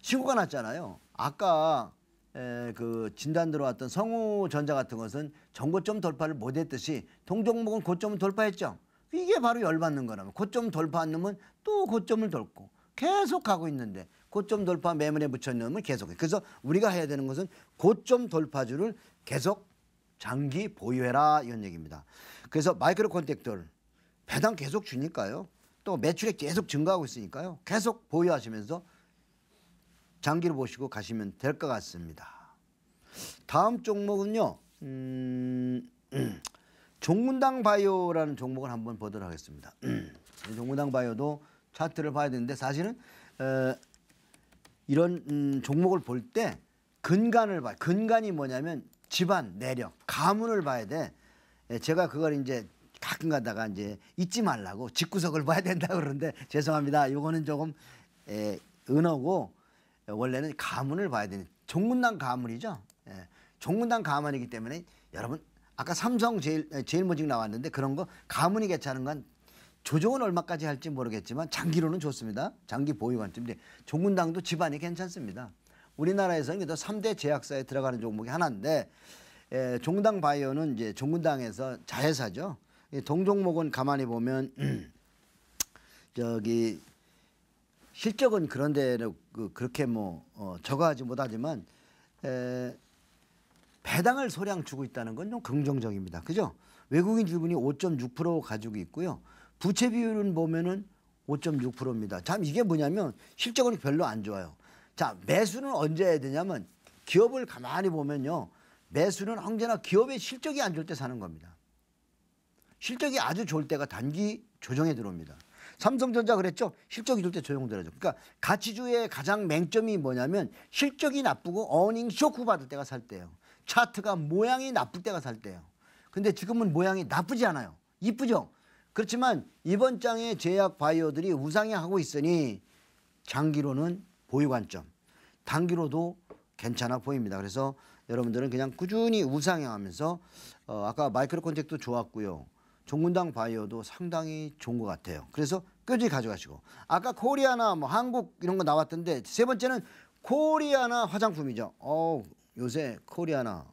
신고가 났잖아요. 아까 그 진단 들어왔던 성우전자 같은 것은 전고점 돌파를 못했듯이 동종목은 고점을 돌파했죠. 이게 바로 열받는 거라면 고점 돌파 안 넣으면 또 고점을 돌고 계속 가고 있는데 고점 돌파 매물에 붙여 넣으면 계속해. 그래서 우리가 해야 되는 것은 고점 돌파주를 계속 장기 보유해라 이런 얘기입니다. 그래서 마이크로 콘택터를 배당 계속 주니까요. 또 매출액 계속 증가하고 있으니까요. 계속 보유하시면서 장기를 보시고 가시면 될 것 같습니다. 다음 종목은요. 종문당 바이오라는 종목을 한번 보도록 하겠습니다. 종문당 바이오도 차트를 봐야 되는데 사실은 이런 종목을 볼 때 근간을 봐요. 근간이 뭐냐면 집안, 내력, 가문을 봐야 돼. 제가 그걸 이제 가끔 가다가 이제 잊지 말라고 집구석을 봐야 된다 그러는데 죄송합니다. 이거는 조금 은어고 원래는 가문을 봐야 되는 종문당 가문이죠. 종문당 가문이기 때문에 여러분 아까 삼성 제일모직 나왔는데 그런 거 가문이 괜찮은 건 조정은 얼마까지 할지 모르겠지만 장기로는 좋습니다. 장기 보유 관점인데 종문당도 집안이 괜찮습니다. 우리나라에서는 그래도 3대 제약사에 들어가는 종목이 하나인데 종당 바이오는 이제 종군당에서 자회사죠. 동종목은 가만히 보면 저기 실적은 그런데 그렇게 뭐 저거하지 못하지만 배당을 소량 주고 있다는 건 좀 긍정적입니다. 그죠? 외국인 지분이 5.6% 가지고 있고요. 부채 비율은 보면은 5.6%입니다. 참 이게 뭐냐면 실적은 별로 안 좋아요. 자, 매수는 언제 해야 되냐면 기업을 가만히 보면요. 매수는 언제나 기업의 실적이 안 좋을 때 사는 겁니다. 실적이 아주 좋을 때가 단기 조정에 들어옵니다. 삼성전자 그랬죠? 실적이 좋을 때 조정들어죠. 그러니까 가치주의 가장 맹점이 뭐냐면 실적이 나쁘고 어닝 쇼크 받을 때가 살 때예요. 차트가 모양이 나쁠 때가 살 때예요. 근데 지금은 모양이 나쁘지 않아요. 이쁘죠? 그렇지만 이번 장에 제약 바이오들이 우상향하고 있으니 장기로는 보유 관점, 단기로도 괜찮아 보입니다. 그래서 여러분들은 그냥 꾸준히 우상향하면서 아까 마이크로 컨택도 좋았고요. 종군당 바이오도 상당히 좋은 것 같아요. 그래서 꾸준히 가져가시고 아까 코리아나 뭐 한국 이런 거 나왔던데 세 번째는 코리아나 화장품이죠. 요새 코리아나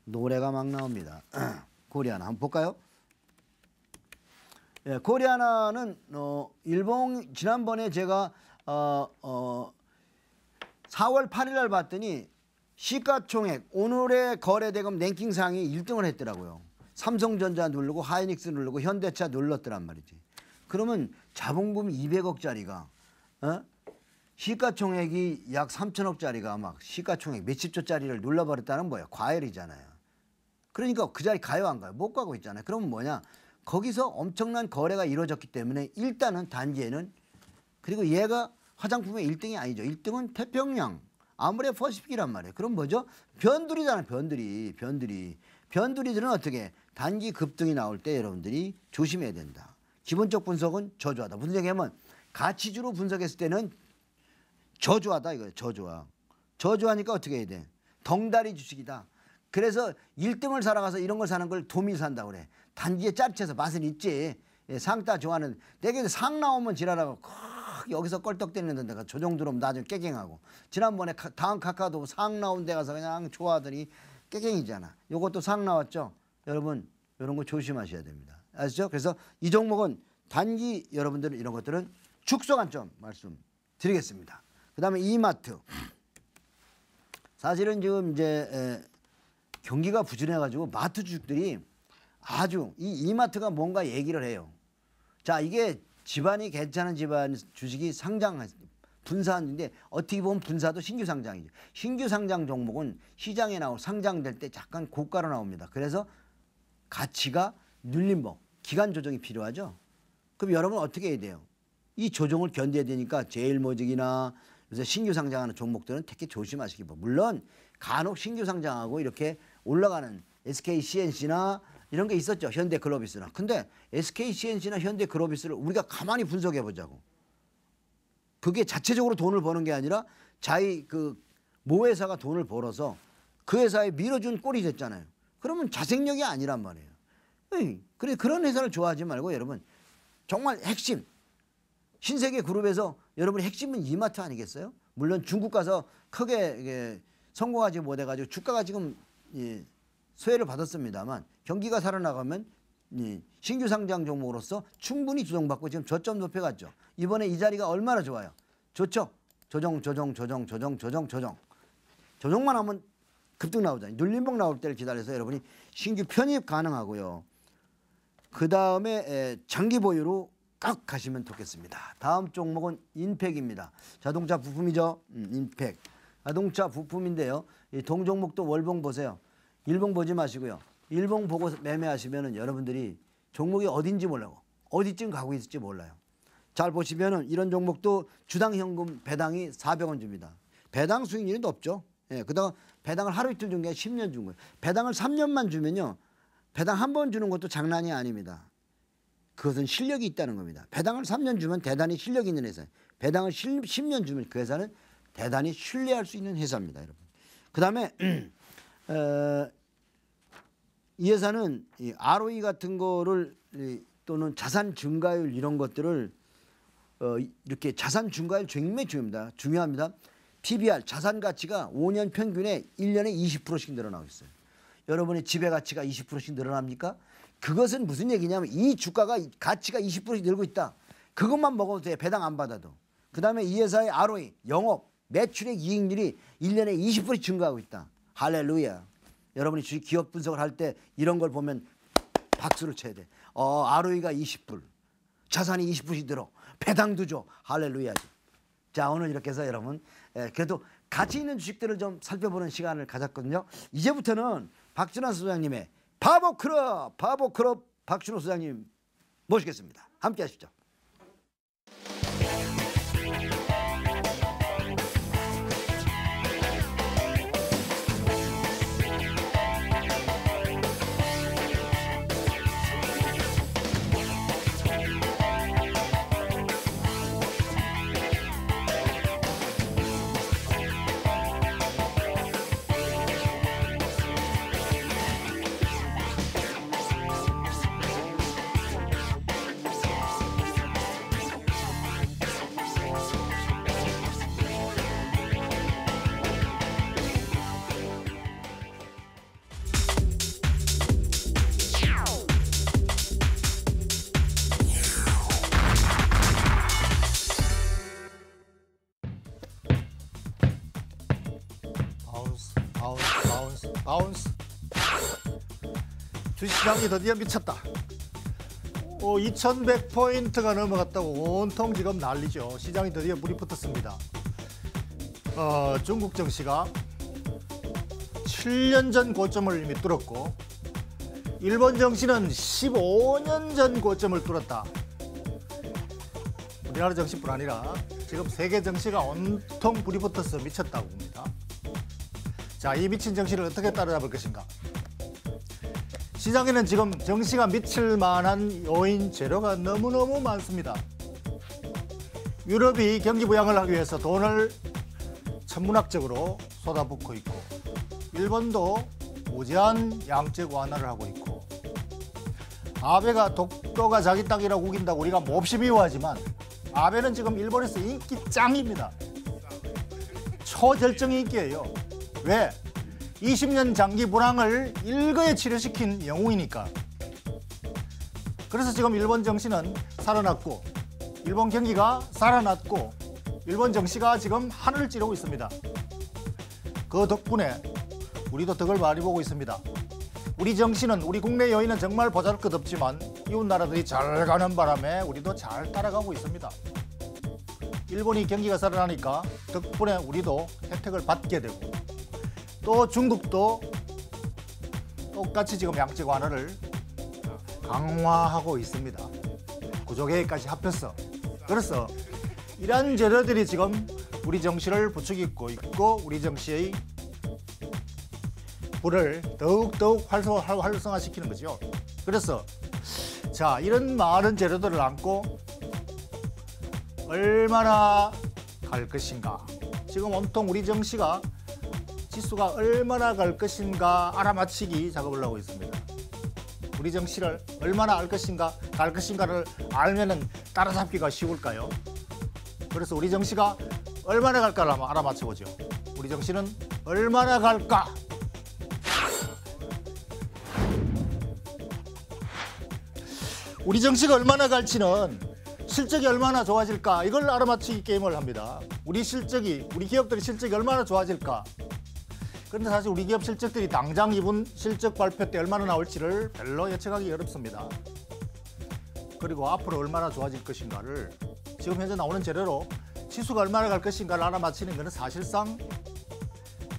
노래가 막 나옵니다. 코리아나 한번 볼까요? 예, 코리아나는 일본 지난번에 제가 4월 8일 날 봤더니 시가총액 오늘의 거래대금 랭킹 상위 1등을 했더라고요. 삼성전자 누르고 하이닉스 누르고 현대차 눌렀더란 말이지. 그러면 자본금 200억짜리가 시가총액이 약 3천억짜리가 막 시가총액 몇십 조짜리를 눌러버렸다는 거예요. 과열이잖아요. 그러니까 그 자리 가요 안 가요? 못 가고 있잖아요. 그러면 뭐냐? 거기서 엄청난 거래가 이루어졌기 때문에 일단은 단기에는 그리고 얘가 화장품의 1등이 아니죠. 1등은 태평양 아무래 퍼시픽이란 말이에요. 그럼 뭐죠? 변두리잖아요. 변두리들은 어떻게 단기 급등이 나올 때 여러분들이 조심해야 된다. 기본적 분석은 저조하다. 무슨 얘기냐면 가치주로 분석했을 때는 저조하다 이거예요. 저조하니까 어떻게 해야 돼? 덩다리 주식이다. 그래서 1등을 살아가서 이런 걸 사는 걸 도미 산다고 그래. 단기에 짜릿해서 맛은 있지. 상따 좋아하는 내게 상 나오면 지랄하고 여기서 껄떡대는 데가 저 정도로 나중에 깨갱하고 지난번에 다음 카카도 상 나온 데 가서 그냥 좋아하더니 깨갱이잖아. 요것도 상 나왔죠. 여러분 이런 거 조심하셔야 됩니다. 아시죠? 그래서 이 종목은 단기 여러분들은 이런 것들은 축소 관점 말씀드리겠습니다. 그 다음에 이마트. 사실은 지금 이제 경기가 부진해가지고 마트 주식들이 아주 이 이마트가 뭔가 얘기를 해요. 자, 이게 집안이 괜찮은 집안 주식이 분사하는데 어떻게 보면 분사도 신규 상장이죠. 신규 상장 종목은 시장에 상장될 때 약간 고가로 나옵니다. 그래서 가치가 눌림목, 기간 조정이 필요하죠. 그럼 여러분 어떻게 해야 돼요? 이 조정을 견뎌야 되니까 제일모직이나 요새 신규 상장하는 종목들은 특히 조심하시기 바랍니다. 물론 간혹 신규 상장하고 이렇게 올라가는 SK CNC나 이런 게 있었죠. 현대글로비스나. 근데 SK CNC나 현대글로비스를 우리가 가만히 분석해 보자고. 그게 자체적으로 돈을 버는 게 아니라 모 회사가 돈을 벌어서 그 회사에 밀어준 꼴이 됐잖아요. 그러면 자생력이 아니란 말이에요. 그래 그런 회사를 좋아하지 말고 여러분 정말 핵심 신세계 그룹에서 여러분의 핵심은 이마트 아니겠어요? 물론 중국 가서 크게 성공하지 못해가지고 주가가 지금 소외를 받았습니다만 경기가 살아나가면 신규 상장 종목으로서 충분히 조정받고 지금 저점 높여갔죠. 이번에 이 자리가 얼마나 좋아요. 좋죠. 조정만 하면 급등 나오잖아요. 눌림목 나올 때를 기다려서 여러분이 신규 편입 가능하고요. 그 다음에 장기 보유로 깍 가시면 좋겠습니다. 다음 종목은 인팩입니다. 자동차 부품이죠. 인팩. 자동차 부품인데요. 이 동종목도 월봉 보세요. 일봉 보지 마시고요. 일봉 보고 매매하시면 여러분들이 종목이 어딘지 몰라요. 어디쯤 가고 있을지 몰라요. 잘 보시면 이런 종목도 주당 현금 배당이 400원 줍니다. 배당 수익률이 높죠. 그다가 배당을 하루 이틀 준 게 10년 준 거예요. 배당을 3년만 주면요. 배당 한 번 주는 것도 장난이 아닙니다. 그것은 실력이 있다는 겁니다. 배당을 3년 주면 대단히 실력 있는 회사예요. 배당을 10년 주면 그 회사는 대단히 신뢰할 수 있는 회사입니다. 여러분. 그 다음에 이 회사는 이 ROE 같은 거를 또는 자산 증가율 이런 것들을 이렇게 자산 증가율 굉장히 중요합니다. PBR 자산 가치가 5년 평균에 1년에 20%씩 늘어나고 있어요. 여러분의 지배 가치가 20%씩 늘어납니까? 그것은 무슨 얘기냐면 이 주가가 가치가 20%씩 늘고 있다. 그것만 먹어도 돼. 배당 안 받아도. 그다음에 이 회사의 ROE, 영업, 매출액 이익률이 1년에 20%씩 증가하고 있다. 할렐루야. 여러분이 주식 기업 분석을 할 때 이런 걸 보면 박수를 쳐야 돼. ROE가 20%, 자산이 20%씩 늘어. 배당도 줘. 할렐루야지. 자, 오늘 이렇게 해서 여러분 그래도 가치 있는 주식들을 좀 살펴보는 시간을 가졌거든요. 이제부터는 박준환 소장님의 바보클럽 박준호 소장님 모시겠습니다. 함께 하시죠. 바운스. 주식시장이 드디어 미쳤다. 2100포인트가 넘어갔다고 온통 지금 난리죠. 시장이 드디어 물이 붙었습니다. 중국 증시가 7년 전 고점을 이미 뚫었고 일본 증시는 15년 전 고점을 뚫었다. 우리나라 증시뿐 아니라 지금 세계 증시가 온통 불이 붙어서 미쳤다고 봅니다. 자, 이 미친 증시를 어떻게 따라잡을 것인가? 시장에는 지금 증시가 미칠 만한 요인 재료가 너무너무 많습니다. 유럽이 경기 부양을 하기 위해서 돈을 천문학적으로 쏟아붓고 있고 일본도 무제한 양적 완화를 하고 있고 아베가 독도가 자기 땅이라고 우긴다고 우리가 몹시 미워하지만 아베는 지금 일본에서 인기 짱입니다. 초절정 인기예요. 왜? 20년 장기 불황을 일거에 치료시킨 영웅이니까. 그래서 지금 일본 정시는 살아났고 일본 경기가 살아났고 일본 정시가 지금 하늘을 찌르고 있습니다. 그 덕분에 우리도 덕을 많이 보고 있습니다. 우리 정시는 우리 국내 여인은 정말 보잘것없지만 이웃 나라들이 잘 가는 바람에 우리도 잘 따라가고 있습니다. 일본이 경기가 살아나니까 덕분에 우리도 혜택을 받게 되고 또 중국도 똑같이 지금 양적 완화를 강화하고 있습니다. 구조개혁까지 합해서. 그래서 이러한 재료들이 지금 우리 정시를 부추기고 있고 우리 정시의 불을 더욱 활성화시키는 거죠. 그래서 자, 이런 많은 재료들을 안고 얼마나 갈 것인가. 지금 온통 우리 정시가 지수가 얼마나 갈 것인가 알아맞히기 작업을 하고 있습니다. 우리 정시를 얼마나 갈 것인가를 알면은 따라잡기가 쉬울까요? 그래서 우리 정시가 얼마나 갈까를 한번 알아맞혀보죠. 우리 정시는 얼마나 갈까? 우리 정시가 얼마나 갈지는 실적이 얼마나 좋아질까 이걸 알아맞히기 게임을 합니다. 우리 기업들의 실적이 얼마나 좋아질까. 그런데 사실 우리 기업 실적들이 당장 이번 실적 발표 때 얼마나 나올지를 별로 예측하기 어렵습니다. 그리고 앞으로 얼마나 좋아질 것인가를 지금 현재 나오는 재료로 지수가 얼마나 갈 것인가를 알아맞히는 것은 사실상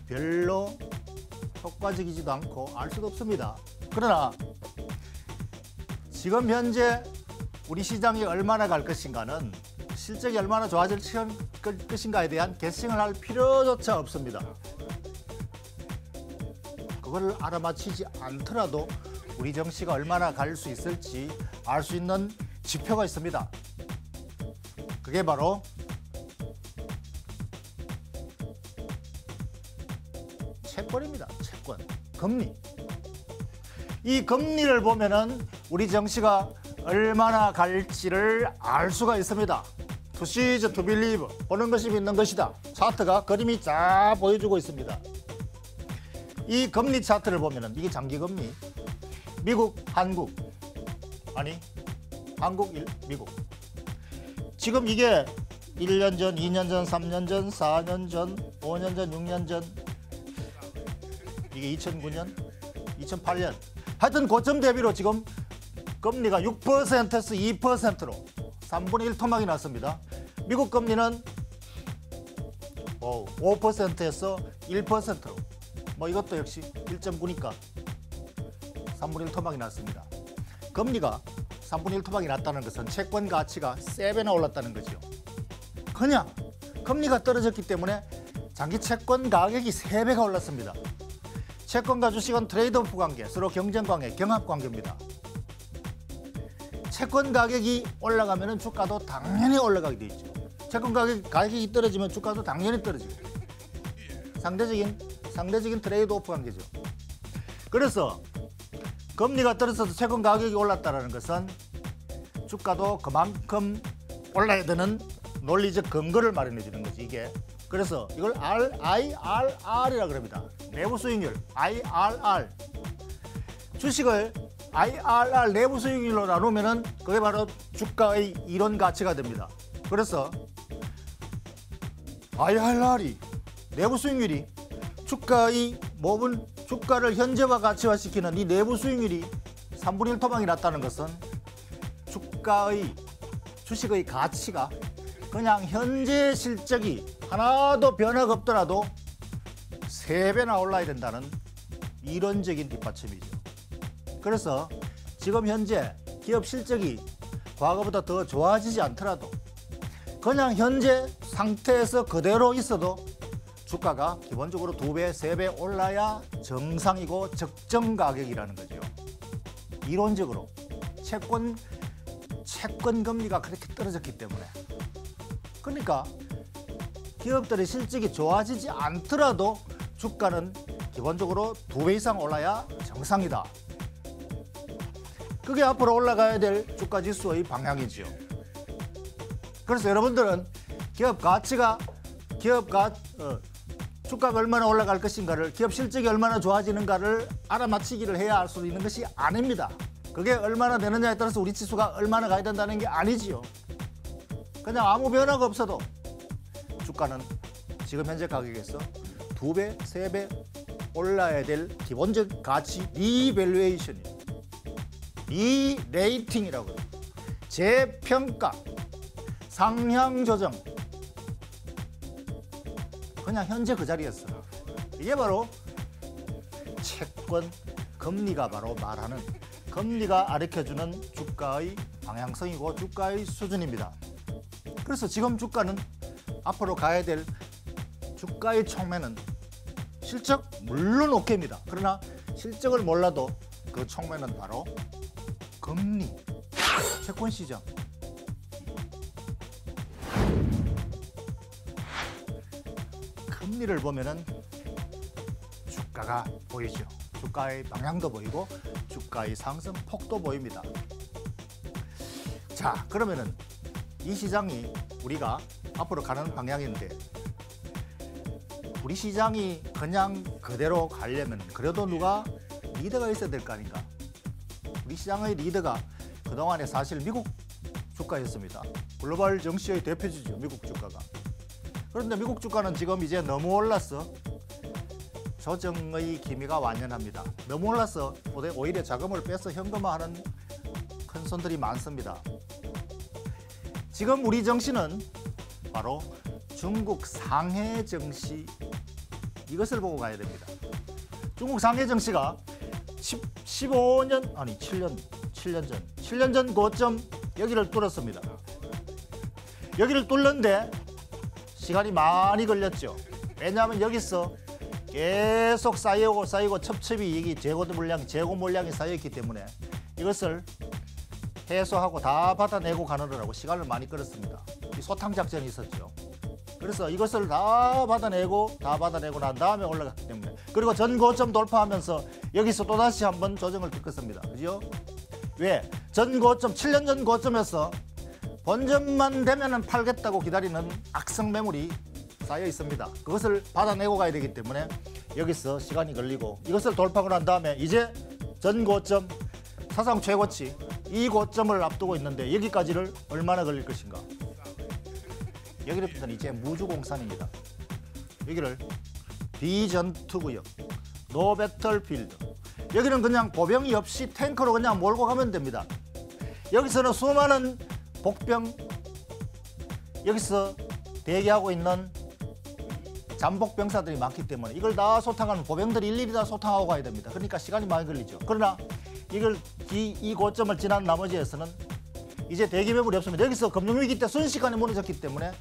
별로 효과적이지도 않고 알 수도 없습니다. 그러나 지금 현재 우리 시장이 얼마나 갈 것인가는 실적이 얼마나 좋아질 것인가에 대한 게싱을 할 필요조차 없습니다. 그걸 알아맞히지 않더라도 우리 정시가 얼마나 갈 수 있을지 알 수 있는 지표가 있습니다. 그게 바로 채권입니다. 채권, 금리. 이 금리를 보면은 우리 정시가 얼마나 갈지를 알 수가 있습니다. To see is to believe. 보는 것이 믿는 것이다. 차트가 그림이 쫙 보여주고 있습니다. 이 금리 차트를 보면은 이게 장기금리. 미국, 한국. 아니, 한국, 미국. 지금 이게 1년 전, 2년 전, 3년 전, 4년 전, 5년 전, 6년 전. 이게 2009년, 2008년. 하여튼 고점 대비로 지금 금리가 6%에서 2%로 3분의 1 토막이 났습니다. 미국 금리는 5%에서 1%로 뭐 이것도 역시 1.9니까 3분의 1 토막이 났습니다. 금리가 3분의 1 토막이 났다는 것은 채권 가치가 3배나 올랐다는 거죠. 그냥 금리가 떨어졌기 때문에 장기 채권 가격이 3배가 올랐습니다. 채권과 주식은 트레이드오프 관계, 서로 경쟁 관계, 경합 관계입니다. 채권 가격이 올라가면 주가도 당연히 올라가게 돼 있죠. 채권 가격이 떨어지면 주가도 당연히 떨어지고. 상대적인 트레이드오프 관계죠. 그래서 금리가 떨어져서 채권 가격이 올랐다는 것은 주가도 그만큼 올라야 되는 논리적 근거를 마련해 주는 거지, 이게. 그래서 이걸 IRR이라고 그럽니다. 내부 수익률, IRR. 주식을 IRR 내부 수익률로 나누면은 그게 바로 주가의 이론 가치가 됩니다. 그래서 IRR이 내부 수익률이 주가를 현재화 가치화시키는 이 내부 수익률이 3분의 1 토막이 났다는 것은 주식의 가치가 그냥 현재 실적이 하나도 변화가 없더라도 3배나 올라야 된다는 이론적인 뒷받침이죠. 그래서 지금 현재 기업 실적이 과거보다 더 좋아지지 않더라도 그냥 현재 상태에서 그대로 있어도 주가가 기본적으로 2배, 3배 올라야 정상이고 적정 가격이라는 거죠. 이론적으로 채권 금리가 그렇게 떨어졌기 때문에. 그러니까 기업들의 실적이 좋아지지 않더라도 주가는 기본적으로 2배 이상 올라야 정상이다. 그게 앞으로 올라가야 될 주가 지수의 방향이죠. 그래서 여러분들은 주가가 얼마나 올라갈 것인가를, 기업 실적이 얼마나 좋아지는가를 알아맞히기를 해야 알 수 있는 것이 아닙니다. 그게 얼마나 되느냐에 따라서 우리 지수가 얼마나 가야 된다는 게 아니지요. 그냥 아무 변화가 없어도 주가는 지금 현재 가격에서 2배, 3배 올라야 될 기본적 가치 리밸류에이션이에요. 리레이팅이라고 해요. 재평가, 상향 조정. 그냥 현재 그 자리였어. 이게 바로 채권 금리가 바로 말하는, 금리가 가르쳐주는 주가의 방향성이고 주가의 수준입니다. 그래서 지금 주가는 앞으로 가야 될 주가의 촉매는 실적 물론 오케이입니다. 그러나 실적을 몰라도 그 촉매는 바로 금리, 채권 시장. 금리를 보면은 주가가 보이죠. 주가의 방향도 보이고 주가의 상승 폭도 보입니다. 자, 그러면은 이 시장이 우리가 앞으로 가는 방향인데, 우리 시장이 그냥 그대로 가려면 그래도 누가 리더가 있어야 될 거 아닌가. 우리 시장의 리더가 그동안에 사실 미국 주가였습니다. 글로벌 증시의 대표주죠, 미국 주가가. 그런데 미국 주가는 지금 이제 너무 올라서 조정의 기미가 완연합니다. 너무 올라서 오히려 자금을 빼서 현금화하는 큰 손들이 많습니다. 지금 우리 증시는 바로 중국 상해 증시, 이것을 보고 가야 됩니다. 중국 상해 증시가 7년 전 고점 여기를 뚫었습니다. 여기를 뚫는데 시간이 많이 걸렸죠. 왜냐하면 여기서 계속 쌓이고 첩첩이 이게 재고 물량이 쌓여있기 때문에 이것을 해소하고 다 받아내고 가느라고 시간을 많이 끌었습니다. 이 소탕 작전이 있었죠. 그래서 이것을 다 받아내고 난 다음에 올라갔기 때문에, 그리고 전 고점 돌파하면서 여기서 또다시 한번 조정을 겪었습니다. 그죠? 왜? 전 고점, 7년 전 고점에서 본전만 되면 팔겠다고 기다리는 악성 매물이 쌓여 있습니다. 그것을 받아내고 가야 되기 때문에 여기서 시간이 걸리고 이것을 돌파하고 난 다음에 이제 전 고점, 사상 최고치 이 고점을 앞두고 있는데 여기까지를 얼마나 걸릴 것인가. 여기부터는 이제 무주공산입니다. 여기를 비전투구역, 노배틀필드. 여기는 그냥 보병이 없이 탱크로 그냥 몰고 가면 됩니다. 여기서는 수많은 복병, 여기서 대기하고 있는 잠복병사들이 많기 때문에 이걸 다 소탕하는 보병들이 일일이 다 소탕하고 가야 됩니다. 그러니까 시간이 많이 걸리죠. 그러나 이걸 이 고점을 지난 나머지에서는 이제 대기 매물이 없습니다. 여기서 금융위기 때 순식간에 무너졌기 때문에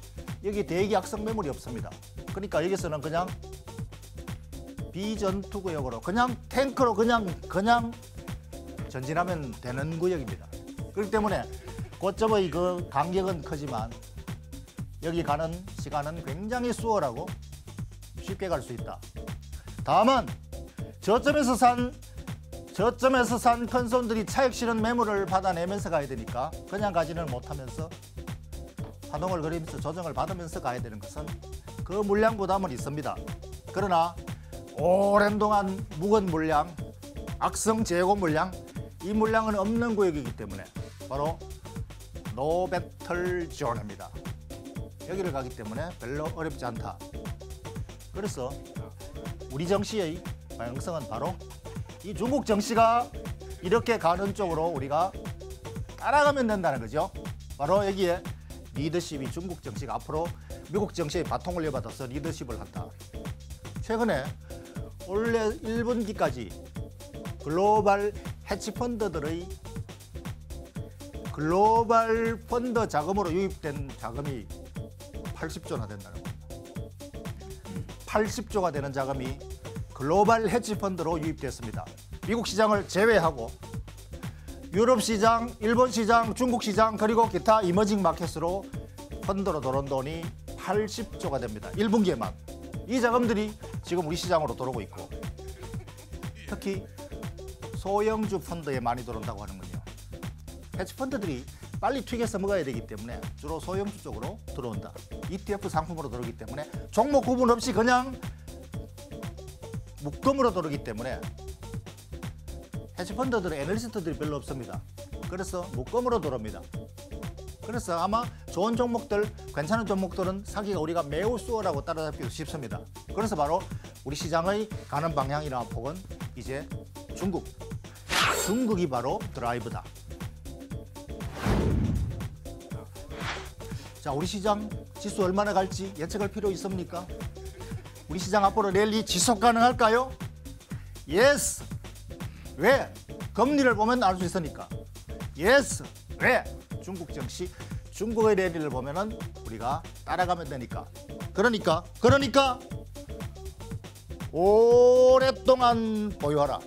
여기 대기 악성 매물이 없습니다. 그러니까 여기서는 그냥 비전투구역으로 그냥 탱크로 그냥 전진하면 되는 구역입니다. 그렇기 때문에 고점의 그 간격은 크지만 여기 가는 시간은 굉장히 수월하고 쉽게 갈 수 있다. 다만 저점에서 산 큰손들이 차익 실현 매물을 받아내면서 가야 되니까 그냥 가지는 못하면서 파동을 그리면서 조정을 받으면서 가야 되는 것은 그 물량 부담은 있습니다. 그러나 오랜 동안 묵은 물량, 악성 재고 물량, 이 물량은 없는 구역이기 때문에 바로 노배틀 존입니다. 여기를 가기 때문에 별로 어렵지 않다. 그래서 우리 정시의 방향성은 바로 이 중국 정시가 이렇게 가는 쪽으로 우리가 따라가면 된다는 거죠. 바로 여기에 리더십이 중국 정시가 앞으로 미국 정시의 바통을 이어받아서 리더십을 한다. 최근에 올해 1분기까지 글로벌 해치펀드들의 글로벌 펀드 자금으로 유입된 자금이 80조나 된다는 겁니다. 80조가 되는 자금이 글로벌 해치펀드로 유입됐습니다. 미국 시장을 제외하고 유럽 시장, 일본 시장, 중국 시장 그리고 기타 이머징 마켓으로 펀드로 들어온 돈이 80조가 됩니다. 1분기에만. 이 자금들이 지금 우리 시장으로 들어오고 있고 특히 소형주 펀드에 많이 들어온다고 하는군요. 해치펀드들이 빨리 투기해서 먹어야 되기 때문에 주로 소형주 쪽으로 들어온다. ETF 상품으로 들어오기 때문에 종목 구분 없이 그냥 묶음으로 들어오기 때문에 해치펀드들은 애널리스트들이 별로 없습니다. 그래서 묶음으로 들어옵니다. 그래서 아마 좋은 종목들, 괜찮은 종목들은 사기가 우리가 매우 수월하고 따라잡기도 쉽습니다. 그래서 바로 우리 시장의 가는 방향이나 폭은 이제 중국이 바로 드라이브다. 자, 우리 시장 지수 얼마나 갈지 예측할 필요 있습니까? 우리 시장 앞으로 랠리 지속 가능할까요? 예스! 왜? 금리를 보면 알 수 있으니까. 예스! 왜? 중국 정시, 중국의 랠리를 보면은 우리가 따라가면 되니까. 그러니까 오랫동안 보유하라.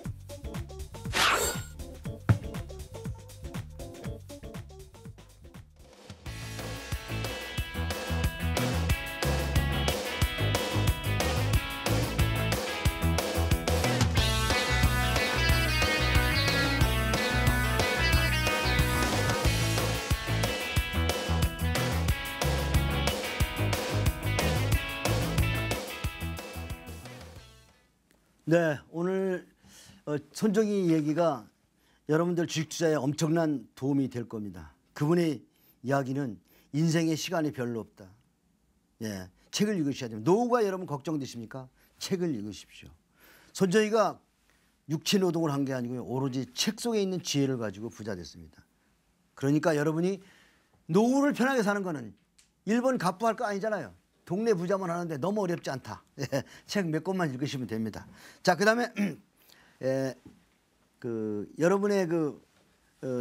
네, 오늘 손정희 얘기가 여러분들 주식 투자에 엄청난 도움이 될 겁니다. 그분의 이야기는 인생에 시간이 별로 없다. 예, 책을 읽으셔야 됩니다. 노후가 여러분 걱정되십니까? 책을 읽으십시오. 손정희가 육체 노동을 한 게 아니고요. 오로지 책 속에 있는 지혜를 가지고 부자 됐습니다. 그러니까 여러분이 노후를 편하게 사는 거는 일본 갑부할 거 아니잖아요. 동네 부자만 하는데 너무 어렵지 않다. 책 몇 권만 읽으시면 됩니다. 자, 그다음에 여러분의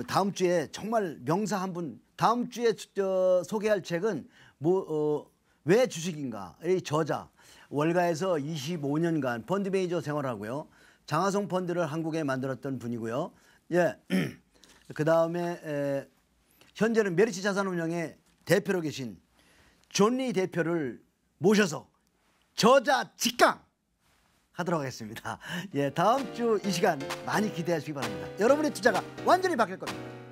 다음 주에 정말 명사 한 분, 다음 주에 소개할 책은 왜 주식인가의 저자, 월가에서 25년간 펀드 매니저 생활하고요. 장하성 펀드를 한국에 만들었던 분이고요. 예, 그다음에 현재는 메리츠 자산운용의 대표로 계신 존리 대표를 모셔서 저자 직강 하도록 하겠습니다. 예, 다음 주 이 시간 많이 기대하시기 바랍니다. 여러분의 투자가 완전히 바뀔 겁니다.